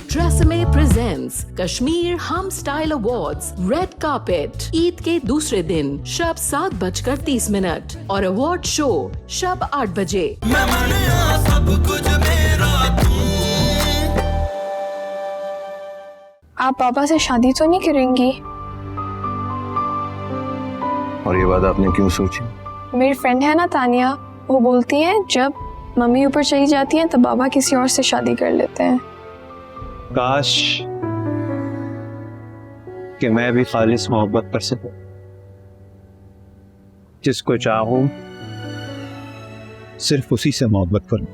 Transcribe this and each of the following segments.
TRESemmé presents Kashmir हम style awards red carpet Eid के दूसरे दिन शब 7:30 और अवार्ड शो शब 8 बजे। आप पापा से शादी तो नहीं करेंगी? और ये बात आपने क्यों सोची? मेरी फ्रेंड है ना तानिया, वो बोलती है जब मम्मी ऊपर चली जाती है तब बाबा किसी और से शादी कर लेते हैं। काश कि मैं भी खालिस मोहब्बत कर सकूं, जिसको चाहूं सिर्फ उसी से मोहब्बत करूं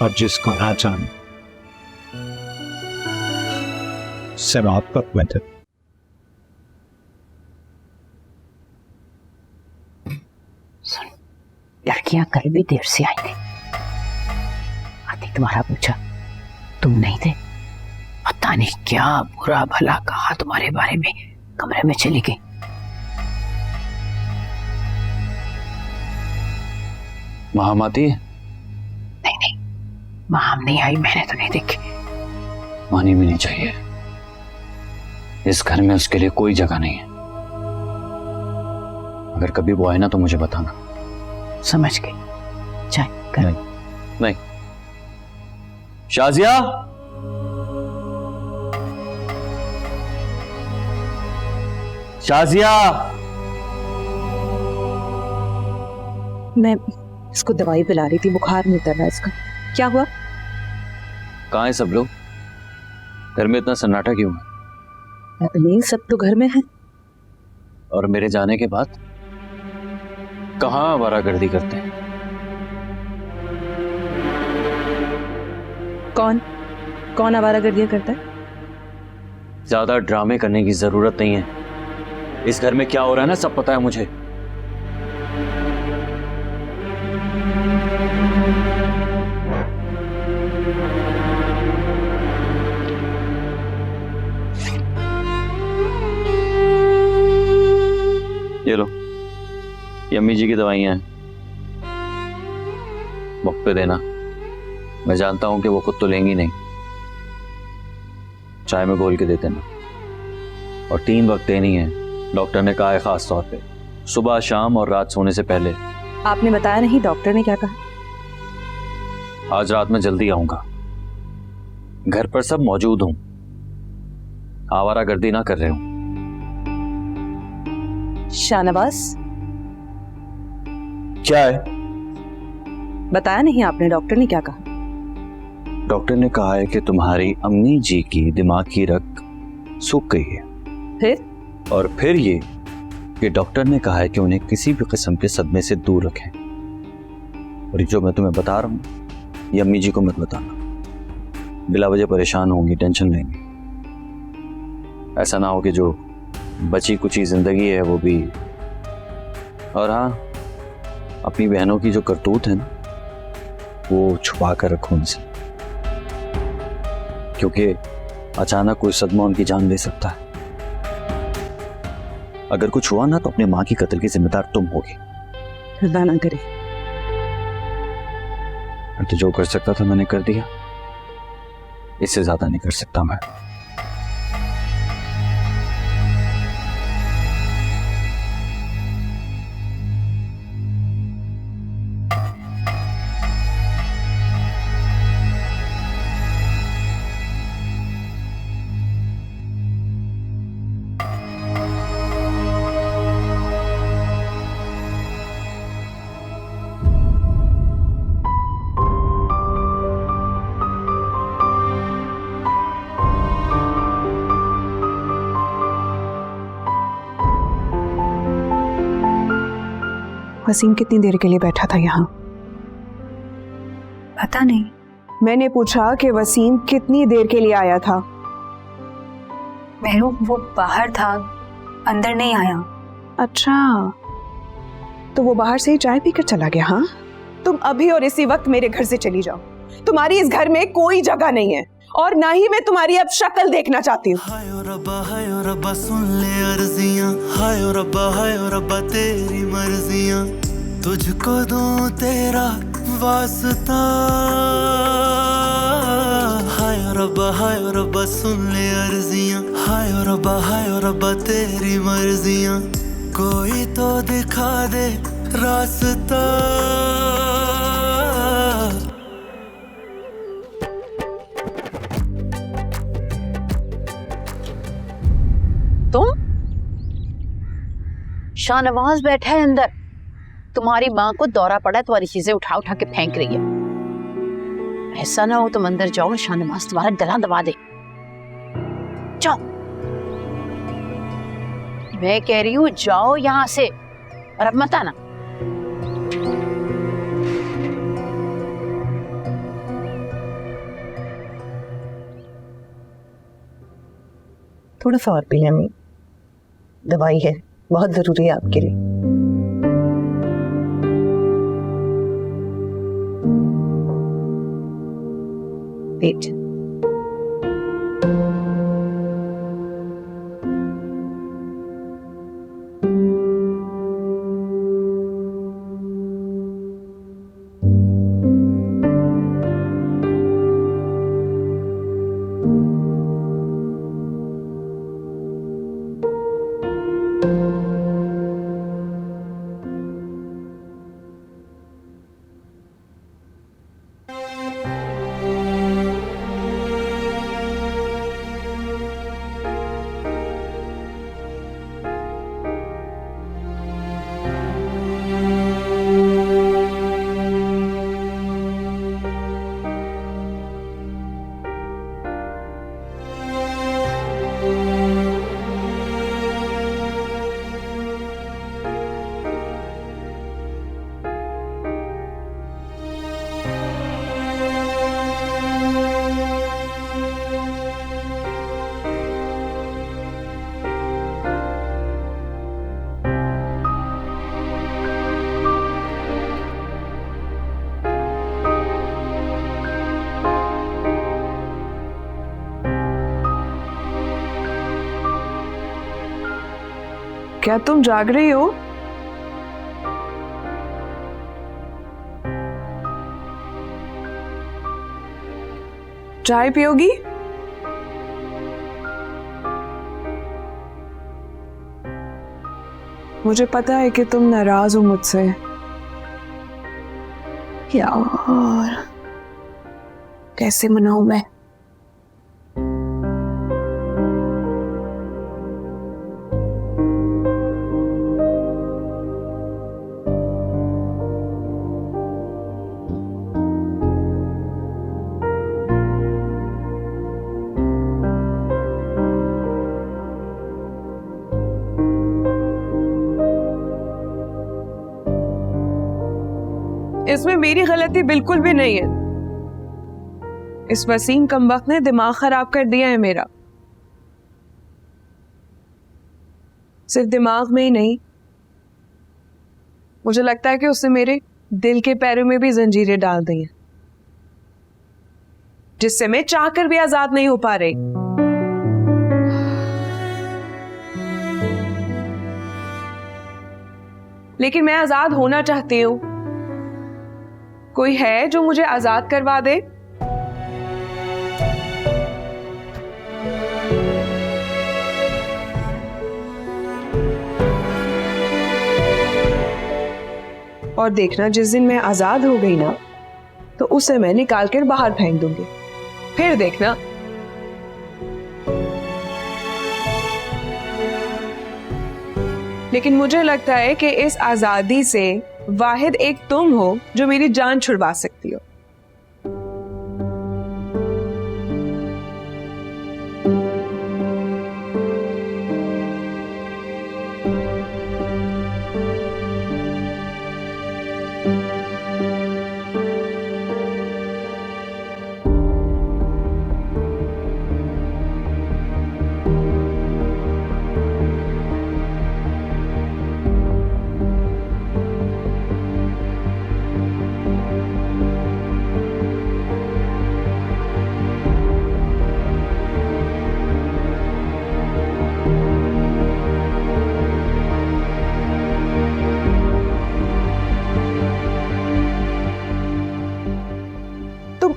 और जिसको ना चाहूं से मोहब्बत में लड़कियां कल भी देर से आई थी। आते तुम्हारा पूछा, तुम नहीं थे। पता नहीं क्या बुरा भला कहा तुम्हारे बारे में, कमरे में चली गई। महाम आती है? नहीं, महाम नहीं आई, मैंने तो नहीं देखी। मानी भी नहीं चाहिए, इस घर में उसके लिए कोई जगह नहीं है। अगर कभी वो आए ना तो मुझे बताना। समझ गई, चाय कर। नहीं। शाजिया, शाजिया, मैं इसको दवाई पिला रही थी, बुखार नहीं उतर रहा इसका। क्या हुआ? कहाँ है सब लोग? घर में इतना सन्नाटा क्यों है? नहीं, सब तो घर में है। और मेरे जाने के बाद कहाँ आवारागर्दी करते हैं? कौन आवारागर्दियां करता है? ज्यादा ड्रामे करने की जरूरत नहीं है। इस घर में क्या हो रहा है ना सब पता है मुझे। ये लो, ये अम्मी जी की दवाइयां हैं, वक्त पे देना। मैं जानता हूं कि वो खुद तो लेंगी नहीं, चाय में घोल के देते ना। और 3 वक्त देनी है, डॉक्टर ने कहा है, खास तौर पे सुबह, शाम और रात सोने से पहले। आपने बताया नहीं डॉक्टर ने क्या कहा? आज रात में जल्दी आऊंगा, घर पर सब मौजूद हूं, आवारागर्दी ना कर रहे हूं। शाहनवाज, क्या है? बताया नहीं आपने डॉक्टर ने क्या कहा? डॉक्टर ने कहा है कि तुम्हारी अम्मी जी की दिमाग की रग सूख गई है। फिर? और फिर ये कि डॉक्टर ने कहा है कि उन्हें किसी भी किस्म के सदमे से दूर रखें। और जो मैं तुम्हें बता रहा हूं ये अम्मी जी को मत बताना, बिला वजह परेशान होंगी, टेंशन लेंगी। ऐसा ना हो कि जो बची कुची जिंदगी है वो भी। और हाँ, अपनी बहनों की जो करतूत है ना वो छुपा कर रखो उनसे, क्योंकि अचानक कोई सदमा उनकी जान ले सकता है। अगर कुछ हुआ ना तो अपने माँ की कत्ल की जिम्मेदार तुम होगी। खुदा ना करे। तो जो कर सकता था मैंने कर दिया, इससे ज्यादा नहीं कर सकता मैं। वसीम कितनी देर के लिए बैठा था यहाँ? पता नहीं। मैंने पूछा कि वसीम कितनी देर के लिए आया था? मेरू, वो बाहर था, अंदर नहीं आया। अच्छा, तो वो बाहर से ही चाय पीकर चला गया? हाँ, तुम अभी और इसी वक्त मेरे घर से चली जाओ। तुम्हारी इस घर में कोई जगह नहीं है और ना ही मैं तुम्हारी अब शक्ल देखना चाहती हूँ। हाय ओ रब्बा सुन ले अर्जियां, हाय ओ रब्बा तेरी मर्जियां, तुझको दूं तेरा वास्ता। हाय ओ रब्बा सुन ले अर्जियां, हाय ओ रब्बा तेरी मर्जियां, कोई तो दिखा दे रास्ता। तुम? शाहनवाज बैठा है अंदर, तुम्हारी माँ को दौरा पड़ा है, तुम्हारी चीजें उठा उठा के फेंक रही है। ऐसा ना हो तुम अंदर जाओ और शाहनवाज तुम्हारा गला दबा दे। जाओ, मैं कह रही हूँ जाओ यहां से, और अब मत आना। थोड़ा सा और पी लें अम्मी, दवाई है, बहुत जरूरी है आपके लिए। पेट क्या तुम जाग रही हो? चाय पियोगी? मुझे पता है कि तुम नाराज हो मुझसे। यार, कैसे मनाऊं मैं? इसमें मेरी गलती बिल्कुल भी नहीं है। इस वसीम कमबख्त ने दिमाग खराब कर दिया है मेरा। सिर्फ दिमाग में ही नहीं, मुझे लगता है कि उसने मेरे दिल के पैरों में भी जंजीरें डाल दी हैं, जिससे मैं चाहकर भी आजाद नहीं हो पा रही। लेकिन मैं आजाद होना चाहती हूं। कोई है जो मुझे आजाद करवा दे? और देखना, जिस दिन मैं आजाद हो गई ना, तो उसे मैं निकाल कर बाहर फेंक दूंगी। फिर देखना। लेकिन मुझे लगता है कि इस आजादी से वाहिद एक तुम हो जो मेरी जान छुड़वा सकती हो।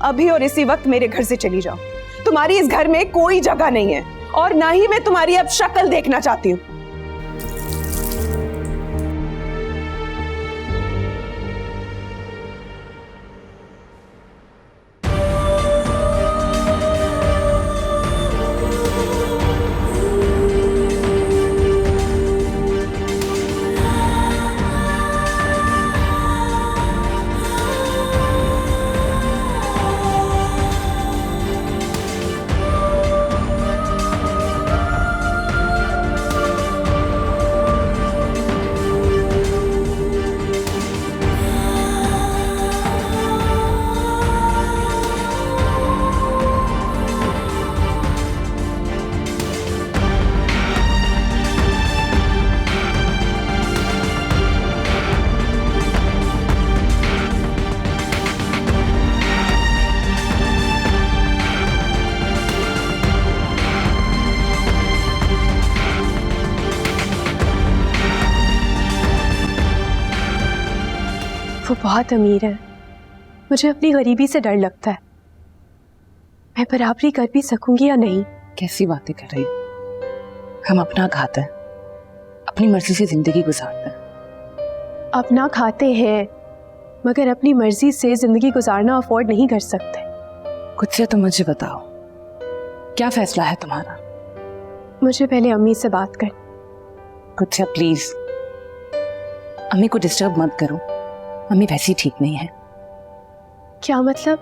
अभी और इसी वक्त मेरे घर से चली जाओ। तुम्हारी इस घर में कोई जगह नहीं है और ना ही मैं तुम्हारी अब शक्ल देखना चाहती हूँ। वो बहुत अमीर है, मुझे अपनी गरीबी से डर लगता है। मैं बराबरी कर भी सकूंगी या नहीं? कैसी बातें कर रही हो? हम अपना खाते हैं, अपनी मर्जी से जिंदगी गुजारते हैं। अपना खाते हैं मगर अपनी मर्जी से जिंदगी गुजारना अफोर्ड नहीं कर सकते। कुछ से तो मुझे बताओ, क्या फैसला है तुम्हारा? मुझे पहले अम्मी से बात कर। कुछ प्लीज अम्मी को डिस्टर्ब मत करो, अम्मी वैसी ठीक नहीं है। क्या मतलब?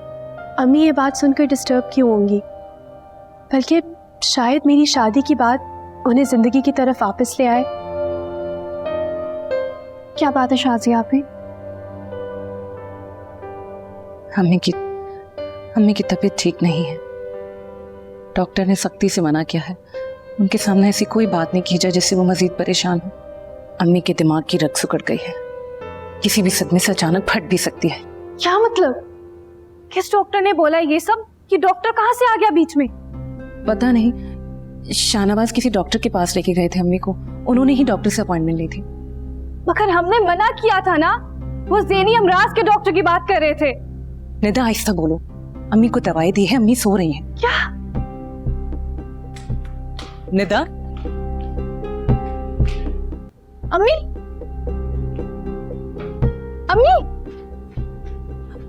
अम्मी ये बात सुनकर डिस्टर्ब क्यों होंगी? बल्कि शायद मेरी शादी की बात उन्हें जिंदगी की तरफ वापस ले आए। क्या बात है शाजिया आप? अम्मी की तबीयत ठीक नहीं है। डॉक्टर ने सख्ती से मना किया है, उनके सामने ऐसी कोई बात नहीं की जाए जिससे वो मजीद परेशान हो। अम्मी के दिमाग की रग सुकड़ गई है, किसी भी सदमे से अचानक फट भी सकती है। क्या मतलब? किस डॉक्टर ने बोला ये सब? कि डॉक्टर कहाँ से आ गया बीच में? पता नहीं, शाहनवाज किसी डॉक्टर के पास लेके गए थे अम्मी को, उन्होंने ही डॉक्टर से अपॉइंटमेंट ली थी। मगर हमने मना किया था ना, वो ज़ेनी अमराज के डॉक्टर की बात कर रहे थे। निदा आहिस्ता बोलो, अम्मी को दवाई दी है, अम्मी सो रही हैं। क्या? निदा, अम्मी, अम्मी,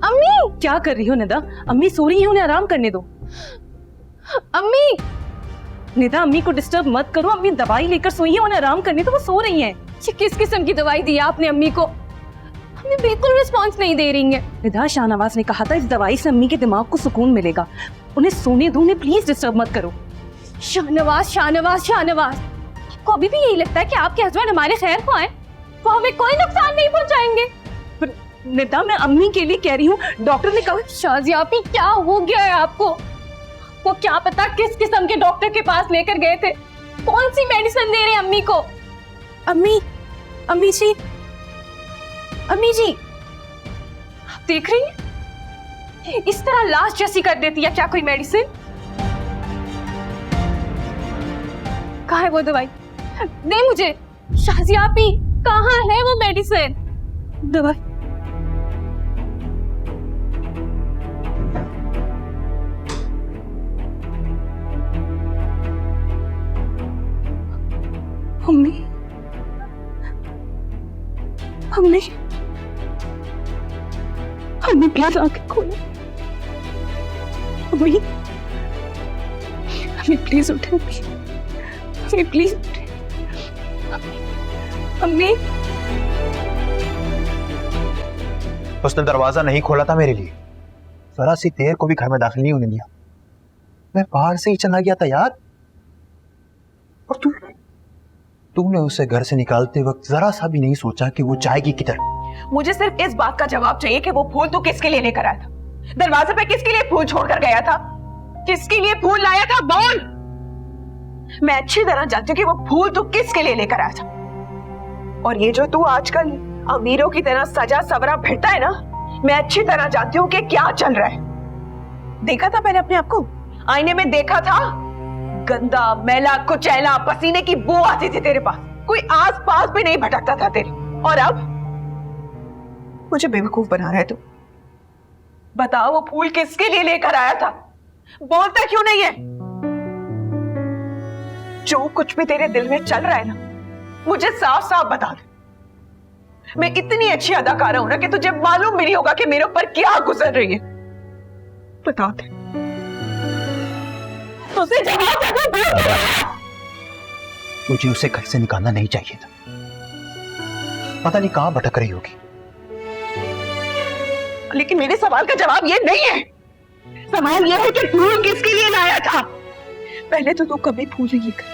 अम्मी, क्या कर रही हो निदा? अम्मी सो रही है, उन्हें आराम करने दो। अम्मी, निदा अम्मी को डिस्टर्ब मत करो, अम्मी दवाई लेकर सोई है, उन्हें आराम करने दो, वो सो रही हैं। ये किस किस्म की दवाई दी आपने अम्मी को? अम्मी बिल्कुल रिस्पॉन्स नहीं दे रही है। निदा, शाहनवाज ने कहा था इस दवाई से अम्मी के दिमाग को सुकून मिलेगा, उन्हें सोने दो, उन्हें प्लीज डिस्टर्ब मत करो। शाहनवाज, शाहनवाज, शाहनवाज, आपको अभी भी यही लगता है कि आपके हस्बैंड हमारे खैर को आए? वो हमें कोई नुकसान नहीं पहुंचाएंगे। निदा, मैं अम्मी के लिए कह रही हूँ, डॉक्टर ने कहा। शाजिया आपी, क्या हो गया है आपको? वो क्या पता किस किस्म के डॉक्टर के पास लेकर गए थे, कौन सी मेडिसिन दे रहे हैं अम्मी को? अम्मी, अम्मी जी, अम्मी जी, आप देख रही हैं? इस तरह लाश जैसी कर देती है क्या कोई मेडिसिन? कहाँ है वो दवाई? दे मुझे। शाजिया आपी, कहाँ है वो मेडिसिन? दवाई अम्मी, अम्मी, अम्मी प्लीज आंखें खोलो। अम्मी, अम्मी प्लीज उठे, अम्मी प्लीज उठे। अम्मी, उसने दरवाजा नहीं खोला था मेरे लिए, जरा सी देर को भी घर में दाखिल नहीं होने दिया। मैं बाहर से ही चला गया था यार, और तूने उसे घर से निकालते वक्त जरा सा भी नहीं सोचा कि वो जाएगी किधर। मुझे सिर्फ इस बात का जवाब चाहिए कि वो फूल तू किसके लिए लेकर आया था? दरवाजे पे किसके लिए फूल छोड़कर गया था? किसके लिए फूल लाया था? बोल। मैं अच्छी तरह जानती हूँ कि वो फूल तू किसके लिए लेकर आया था। और ये जो तू आजकल अमीरों की तरह सजा सवरा फिरता है ना, मैं अच्छी तरह जानती हूँ कि क्या चल रहा है। देखा था मैंने अपने आप को आईने में, देखा था, गंदा मैला कुचैला पसीने की बू आती थी तेरे पास, कोई आस पास भी नहीं भटकता था तेरे। और अब मुझे बेवकूफ बना रहा है तू। बताओ वो फूल किसके लिए लेकर आया था? बोलता क्यों नहीं है? जो कुछ भी तेरे दिल में चल रहा है ना, मुझे साफ साफ बता दे। मैं इतनी अच्छी अदाकारा हूं ना कि तुझे मालूम भी नहीं होगा कि मेरे ऊपर क्या गुजर रही है। बता दे। तुझे मुझे उसे घर से निकालना नहीं चाहिए था। पता नहीं कहां भटक रही होगी। लेकिन मेरे सवाल का जवाब ये नहीं है। सवाल ये है कि फूल किसके लिए लाया था? पहले तो तू कभी फूल नहीं लेकर,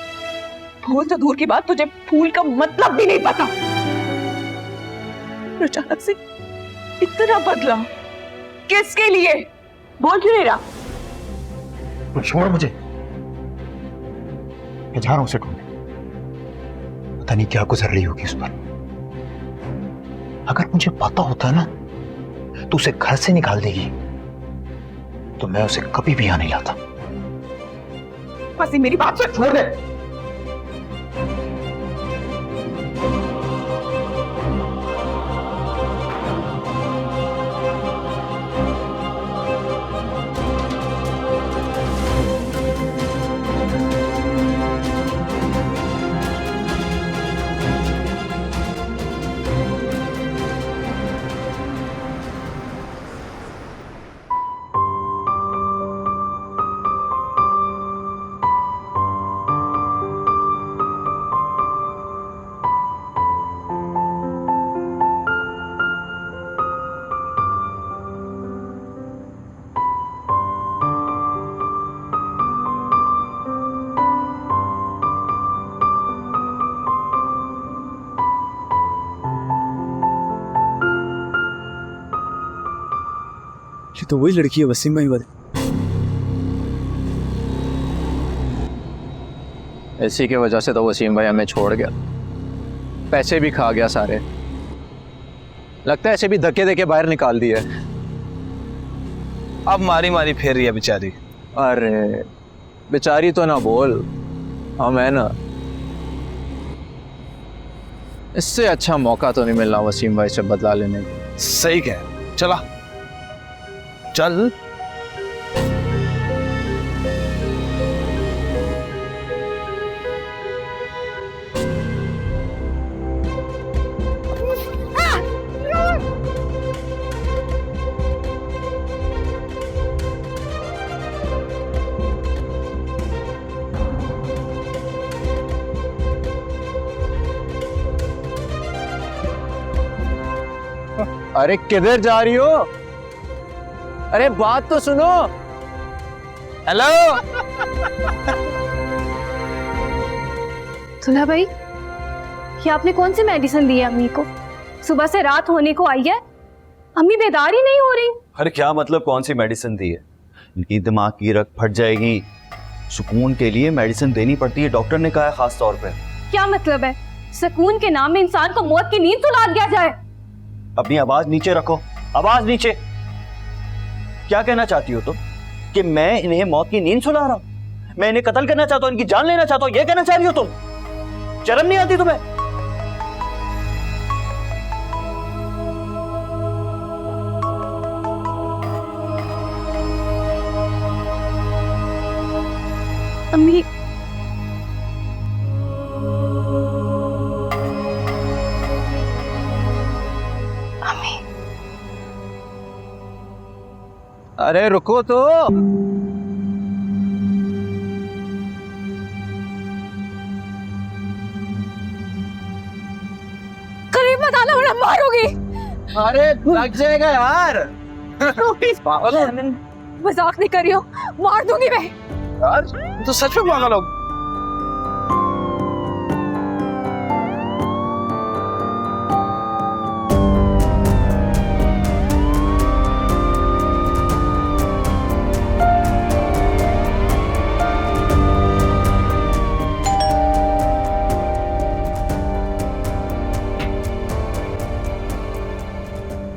फूल तो दूर की बात, तुझे फूल का मतलब भी नहीं पता। अचानक से इतना बदला किसके लिए? बोल क्यों नहीं रहा? तो छोड़ मुझे, मैं जा रहा हूं उसे ढूंढने। पता नहीं क्या गुजर रही होगी उस पर। अगर मुझे पता होता ना तो उसे घर से निकाल देगी, तो मैं उसे कभी भी यहां नहीं लाता। बस मेरी बात से छोड़ दे। ये तो वही लड़की है वसीम भाई वाली। इसी की वजह से तो वसीम भाई हमें छोड़ गया, पैसे भी खा गया सारे। लगता है ऐसे भी धक्के देके बाहर निकाल दिए। अब मारी मारी फेर रही है बेचारी। अरे बेचारी तो ना बोल, हम है ना। इससे अच्छा मौका तो नहीं मिलना वसीम भाई से बदला लेने का। सही कह, चला चल। अरे किधर जा रही हो? अरे बात तो सुनो। हेलो। सुना भाई, ये आपने कौन सी मेडिसिन दी है अम्मी को? सुबह से रात होने को आई है, अम्मी बेदार ही नहीं हो रही। अरे क्या मतलब कौन सी मेडिसिन दी है? इनकी दिमाग की रग फट जाएगी। सुकून के लिए मेडिसिन देनी पड़ती है, डॉक्टर ने कहा है खास तौर पे। क्या मतलब है? सुकून के नाम में इंसान को मौत की नींद सुला दिया जाए? अपनी आवाज नीचे रखो, आवाज नीचे। क्या कहना चाहती हो तुम? कि मैं इन्हें मौत की नींद सुला रहा हूं? मैं इन्हें कत्ल करना चाहता हूं, इनकी जान लेना चाहता हूं, यह कहना चाह रही हो तुम? शर्म नहीं आती तुम्हें? अम्मी, अरे रुको तो। करीब मत आना वरना मारोगी। अरे लग जाएगा यार। पागल हो? मजाक नहीं कर रही हो, मार दूंगी मैं। यार तो सच में पागल हो।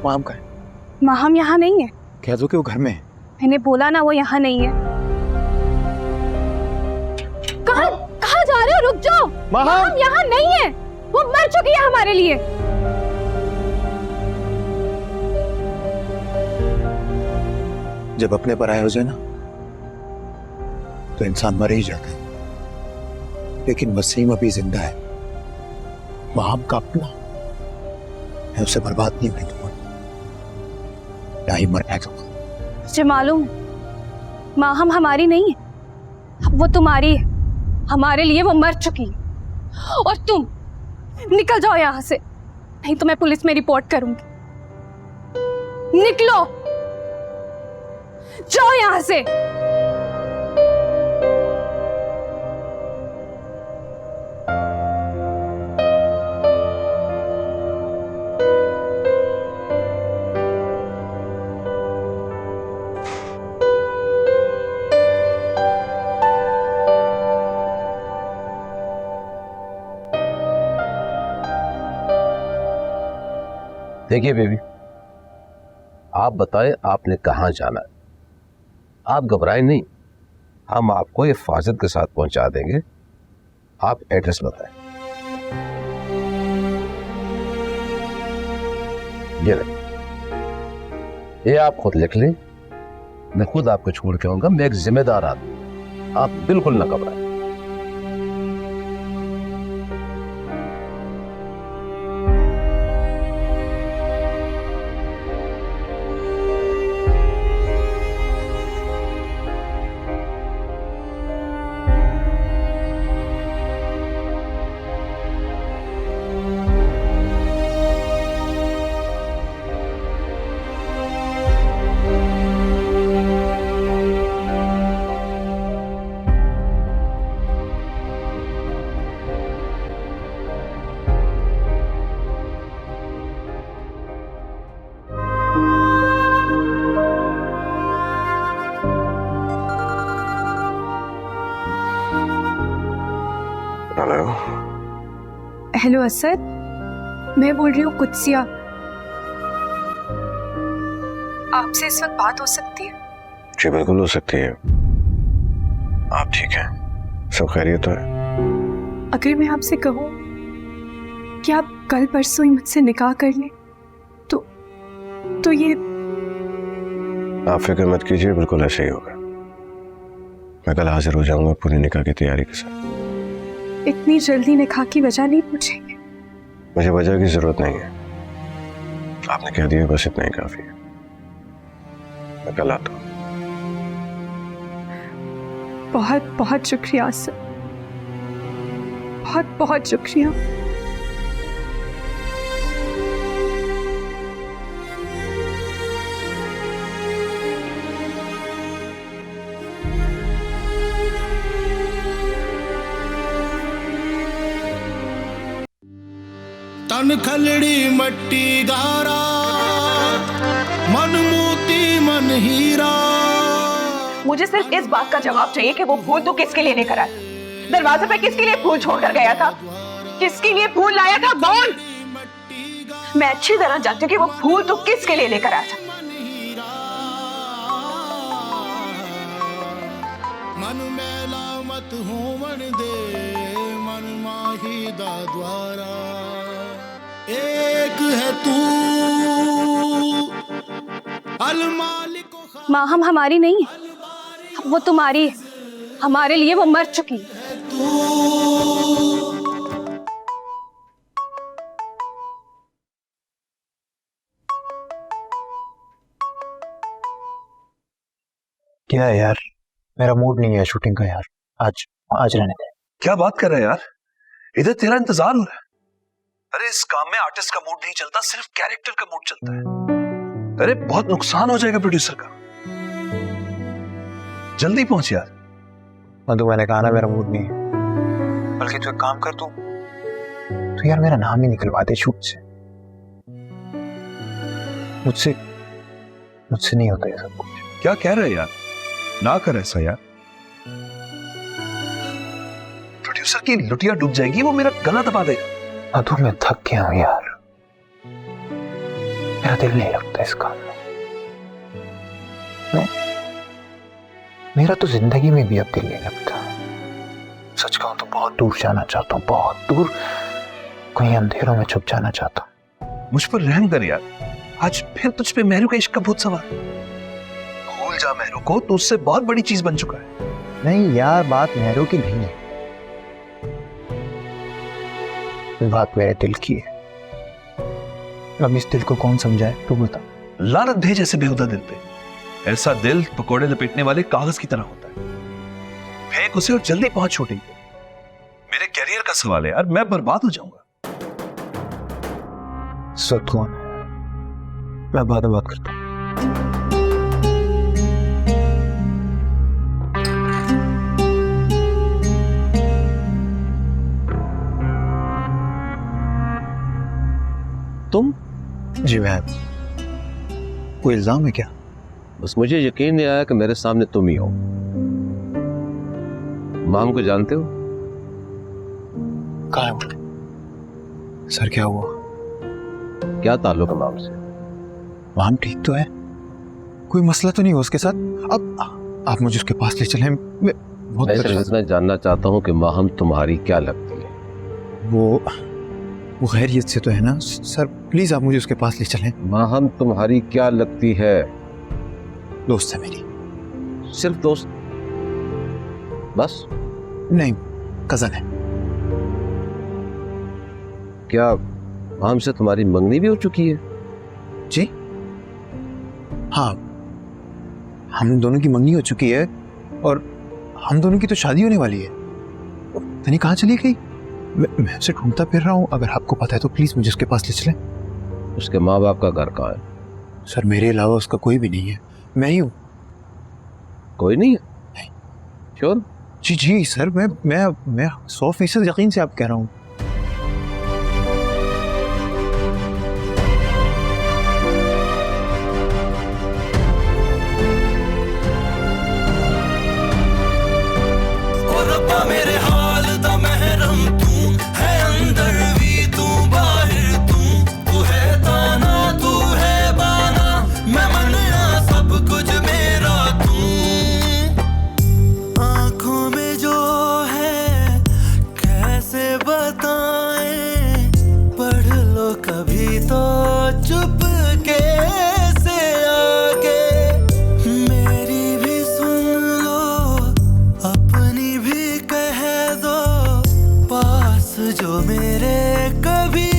माम का है? माहम यहाँ नहीं है। कह दो कि वो घर में है। मैंने बोला ना वो यहाँ नहीं है। कहाँ कहाँ जा रहे हो? रुक जाओ। माहम यहाँ नहीं है, वो मर चुकी है हमारे लिए। जब अपने पर आए हो जाए ना तो इंसान मर ही जाता है, लेकिन वसीम अभी जिंदा है। माम का अपना है, उसे बर्बाद नहीं होने दूंगा, ना ही मरने दूंगा। मुझे मालूम माँ हम हमारी नहीं है, अब वो तुम्हारी है। हमारे लिए वो मर चुकी है। और तुम निकल जाओ यहाँ से, नहीं तो मैं पुलिस में रिपोर्ट करूंगी। निकलो, जाओ यहाँ से। देखिए बेबी, आप बताएं आपने कहाँ जाना है। आप घबराएं नहीं, हम आपको हिफाजत के साथ पहुंचा देंगे। आप एड्रेस बताएं। ये रहे, ये आप खुद लिख लें। मैं खुद आपको छोड़ के आऊंगा, मैं एक जिम्मेदार आदमी। आप बिल्कुल ना घबराएं। हेलो असद, मैं बोल रही हूँ कुदसिया। आपसे इस वक्त बात हो सकती है? जी बिल्कुल हो सकती है। आप ठीक हैं? सब खैरियत तो है? अगर मैं आपसे कहूँ कि आप कल परसों ही मुझसे निकाह कर लें तो ये। आप फिक्र मत कीजिए, बिल्कुल ऐसे ही होगा। मैं कल हाजिर हो जाऊंगा पूरी निकाह की तैयारी के साथ। इतनी जल्दी निकाह की वजह नहीं पूछेंगे? मुझे वजह की जरूरत नहीं है, आपने कह दिया बस इतना ही काफी है। मैं कल आता हूँ। बहुत बहुत शुक्रिया सर, बहुत बहुत शुक्रिया। तन खलड़ी मट्टी गारा, मन मोती मन हीरा। मुझे सिर्फ इस बात का जवाब चाहिए कि वो फूल तू किसके लिए लेकर आया? दरवाजे पे किसके लिए फूल छोड़कर गया था? किसके लिए फूल लाया था? बोल। मैं अच्छी तरह जानती हूँ कि वो फूल तू किसके लिए लेकर आया था। मन मेला मत होवन दे, मन माही दा द्वारा। एक है तू अल मालिक। माँ हम हमारी नहीं है, अब वो तुम्हारी है। हमारे लिए वो मर चुकी है। क्या है यार, मेरा मूड नहीं है शूटिंग का यार। आज रहने दे। क्या बात कर रहे हैं यार, इधर तेरा इंतजार हो रहा है। अरे इस काम में आर्टिस्ट का मूड नहीं चलता, सिर्फ कैरेक्टर का मूड चलता है। अरे बहुत नुकसान हो जाएगा प्रोड्यूसर का, जल्दी पहुंच यार। मधु मैंने कहा ना मेरा मूड नहीं है। बल्कि तू एक काम कर, तू यार मेरा नाम ही निकलवा दे शूट से। मुझसे नहीं होता ये सब कुछ। क्या कह रहे हैं यार, ना कर ऐसा यार। प्रोड्यूसर की लुटिया डूब जाएगी, वो मेरा गला दबा देगा। मधु मैं थक गया हूं यार, मेरा दिल नहीं लगता इस काम में। मेरा तो जिंदगी में भी अब दिल नहीं लगता। सच कहूं तो बहुत दूर जाना चाहता हूं, बहुत दूर, कहीं अंधेरों में छुप जाना चाहता हूं। मुझ पर रहम कर यार, आज फिर तुझ पे मेहरू का इश्क का भूत सवार। भूल भूल जा मेहरू को तो उससे बहुत बड़ी चीज बन चुका है। नहीं यार, बात मेहरू की नहीं है, बात मेरे दिल की है। अब इस दिल को कौन समझाए तू बता। लानत भेज ऐसे बेहुदा दिल पे। ऐसा दिल पकोड़े लपेटने वाले कागज की तरह होता है, फेंक उसे और जल्दी पहुंच छोटी। मेरे करियर का सवाल है यार, मैं बर्बाद हो जाऊंगा। सत कौन है? मैं बाद में बात करता हूं। तुम? जी मैं, कोई इल्जाम है क्या? बस मुझे यकीन नहीं आया कि मेरे सामने तुम ही हो। माम को जानते हो? कहाँ है वो? सर क्या हुआ? क्या ताल्लुक है माम से? माम ठीक तो है, कोई मसला तो नहीं हो उसके साथ? अब आप मुझे उसके पास ले चलें। मैं सिर्फ इतना जानना चाहता हूँ कि माहम तुम्हारी क्या लगती है? वो खैरियत से तो है ना सर? प्लीज आप मुझे उसके पास ले चलें। माहम तुम्हारी क्या लगती है? दोस्त है मेरी। सिर्फ दोस्त? बस? नहीं, कजन है। क्या माहम से तुम्हारी मंगनी भी हो चुकी है? जी हाँ, हम दोनों की मंगनी हो चुकी है और हम दोनों की तो शादी होने वाली है। तनी कहाँ चली गई? मैं उसे ढूंढता फिर रहा हूँ, अगर आपको पता है तो प्लीज मुझे उसके पास ले चलें। उसके माँ बाप का घर कहाँ है? सर मेरे अलावा उसका कोई भी नहीं है, मैं ही हूँ। कोई नहीं है? नहीं। श्योर? जी जी सर, मैं 100% यकीन से आप कह रहा हूँ। मेरे हाल दा महरम तू है, अंदर भी तू बाहर तू है ताना तू है बाना, मैं मनना सब कुछ मेरा तू। आंखों में जो है कैसे बताएं, पढ़ लो कभी तो चुप कैसे आगे, मेरी भी सुन लो अपनी भी जो मेरे कभी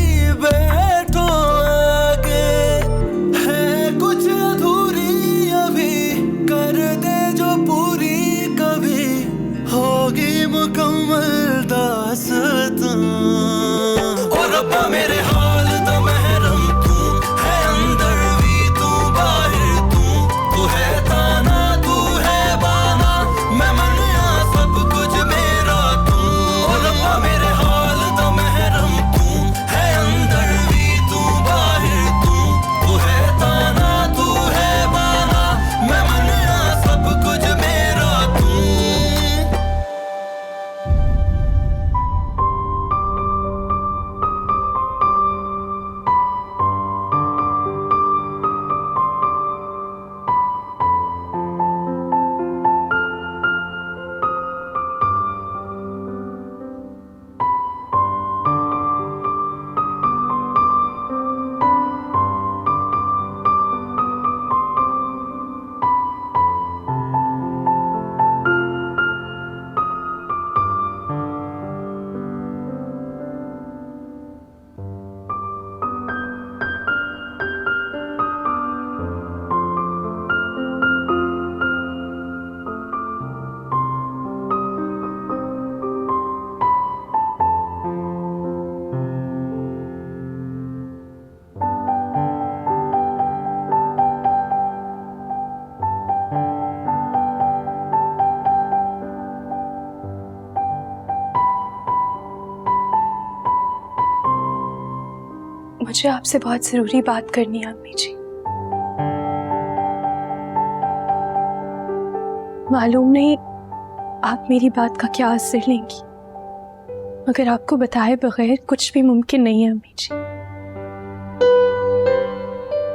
बैठो आगे, है कुछ अधूरी अभी कर दे जो पूरी, कभी होगी मुकम्मल दास्तां। ओ रब्बा मेरे हाल दा महरम तू है, अंदर भी तू बाहर तू है ताना तू है बाना, मैं मनया सब कुछ मेरा तू। ओ रब्बा मेरे मुझे आपसे बहुत जरूरी बात करनी है अम्मी जी। मालूम नहीं आप मेरी बात का क्या असर लेंगी, मगर आपको बताए बगैर कुछ भी मुमकिन नहीं है अम्मी जी,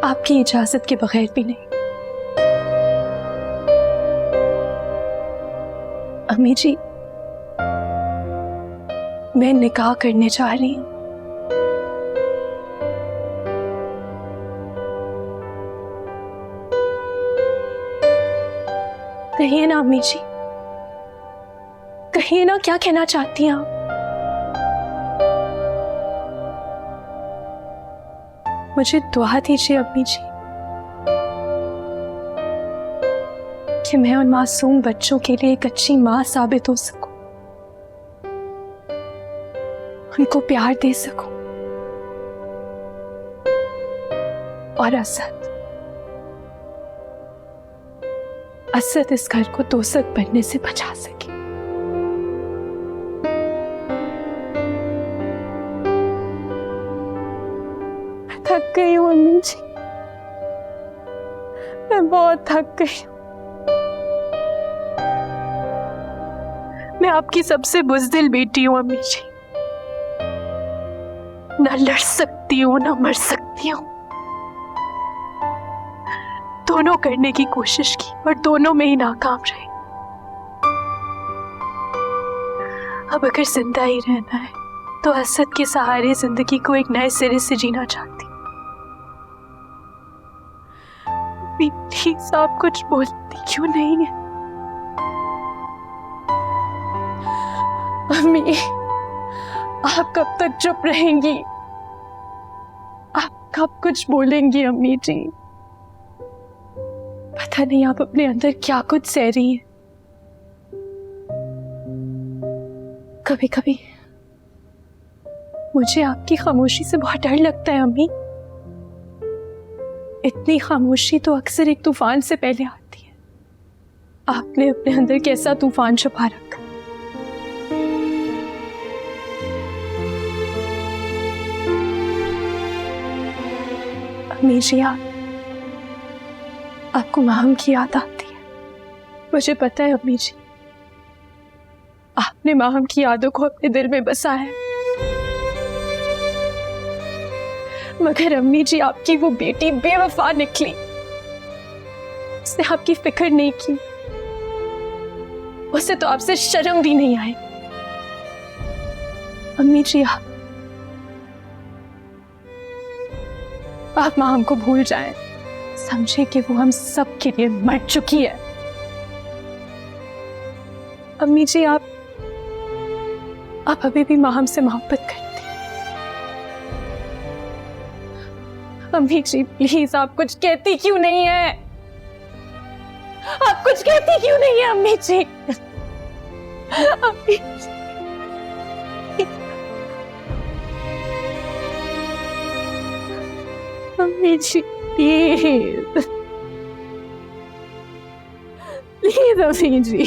आपकी इजाजत के बगैर भी नहीं। अम्मी जी, मैं निकाह करने जा रही हूँ। कहिए ना अम्मी जी, कहिए ना, क्या कहना चाहती हैं आप? मुझे दुआ दीजिए अम्मी जी कि मैं उन मासूम बच्चों के लिए एक अच्छी मां साबित हो सकूं, उनको प्यार दे सकूं और असद इस घर को दोज़ख बनने से बचा सके। मैं थक गई हूँ अम्मी जी, मैं बहुत थक गई हूँ। मैं आपकी सबसे बुज़दिल बेटी हूँ अम्मी जी, ना लड़ सकती हूँ ना मर सकती हूँ। दोनों करने की कोशिश की और दोनों में ही नाकाम रही। अब अगर जिंदा ही रहना है तो असद के सहारे जिंदगी को एक नए सिरे से जीना चाहती। प्लीज आप कुछ बोलती क्यों नहीं है? अम्मी, आप कब तक चुप रहेंगी? आप कब कुछ बोलेंगी अम्मी जी? पता नहीं आप अपने अंदर क्या कुछ सह रही हैं। कभी कभी मुझे आपकी खामोशी से बहुत डर लगता है अम्मी। इतनी खामोशी तो अक्सर एक तूफान से पहले आती है। आपने अपने अंदर कैसा तूफान छुपा रखा? अम्मी जी, आपको माम की याद आती है? मुझे पता है अम्मी जी, आपने माम की यादों को अपने दिल में बसाया है। मगर अम्मी जी, आपकी वो बेटी बेवफा निकली। उसने आपकी फिक्र नहीं की, उसे तो आपसे शर्म भी नहीं आई। अम्मी जी, आप माम को भूल जाएं, समझे कि वो हम सब के लिए मर चुकी है। अम्मी जी, आप अभी भी माम से मोहब्बत करती। अम्मी जी प्लीज, आप कुछ कहती क्यों नहीं है? आप कुछ कहती क्यों नहीं है अम्मी जी? अम्मी जी, अम्मी जी प्लीज, प्लीज अम्मी जी,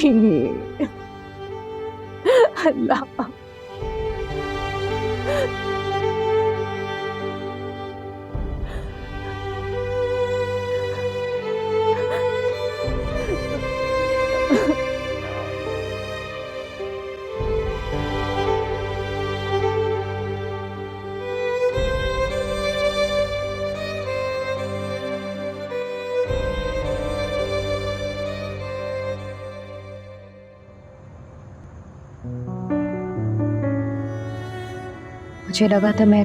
अल्लाह। मुझे लगा था मैं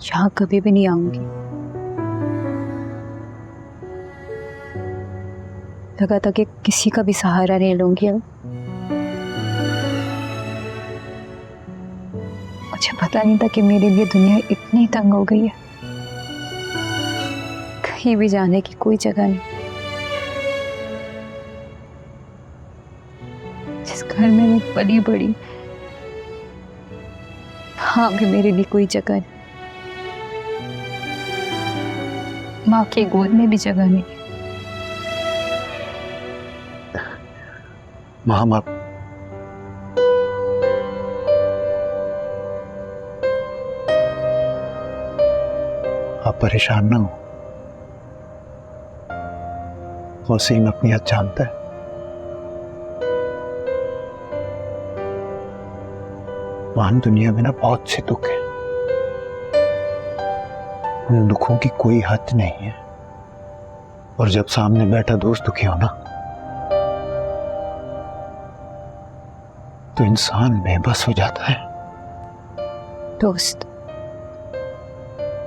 यहाँ कभी भी नहीं आऊंगी। लगा था कि किसी का भी सहारा नहीं लूंगी अब। मुझे पता नहीं था कि मेरे लिए दुनिया इतनी तंग हो गई है, कहीं भी जाने की कोई जगह नहीं। जिस घर में मैं पली बड़ी, हाँ भी मेरे लिए कोई जगह नहीं। माँ के गोद में भी जगह नहीं। माम, आप परेशान ना हो। वसीम अपनी हद जानता है। वहां दुनिया में ना बहुत से दुख है, उन दुखों की कोई हद नहीं है। और जब सामने बैठा दोस्त दुखी हो ना, तो इंसान बेबस हो जाता है। दोस्त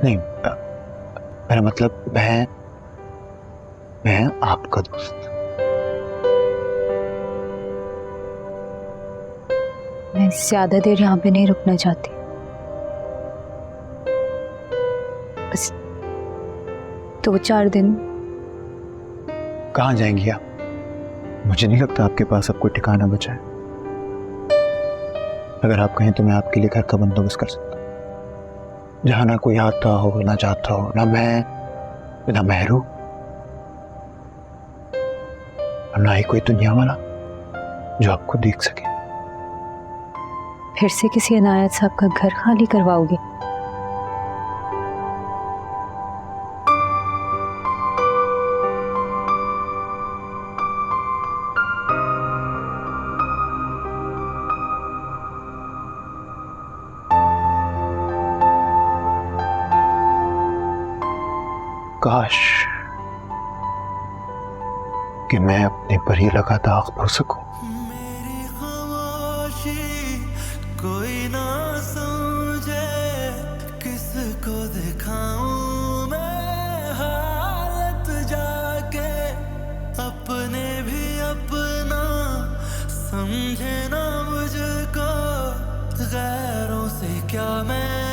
नहीं, मेरा मतलब मैं आपका दोस्त। मैं ज्यादा देर यहाँ पे नहीं रुकना चाहती, बस 2-4 दिन। कहाँ जाएंगी आप? मुझे नहीं लगता आपके पास अब कोई ठिकाना बचा है। अगर आप कहें तो मैं आपके लिए घर का बंदोबस्त कर सकता हूँ, जहाँ ना कोई आता हो, ना जाता हो, ना मैं, ना महरू, और ना ही कोई दुनिया वाला जो आपको देख सके। फिर से किसी अनायत साहब का घर खाली करवाओगे? काश कि मैं अपने पर ही लगा दाग धो सकूं। मेरी खामोशी कोई ना समझे, किसको दिखाऊं मैं हालत जाके, अपने भी अपना समझे ना मुझको, गैरों से क्या मैं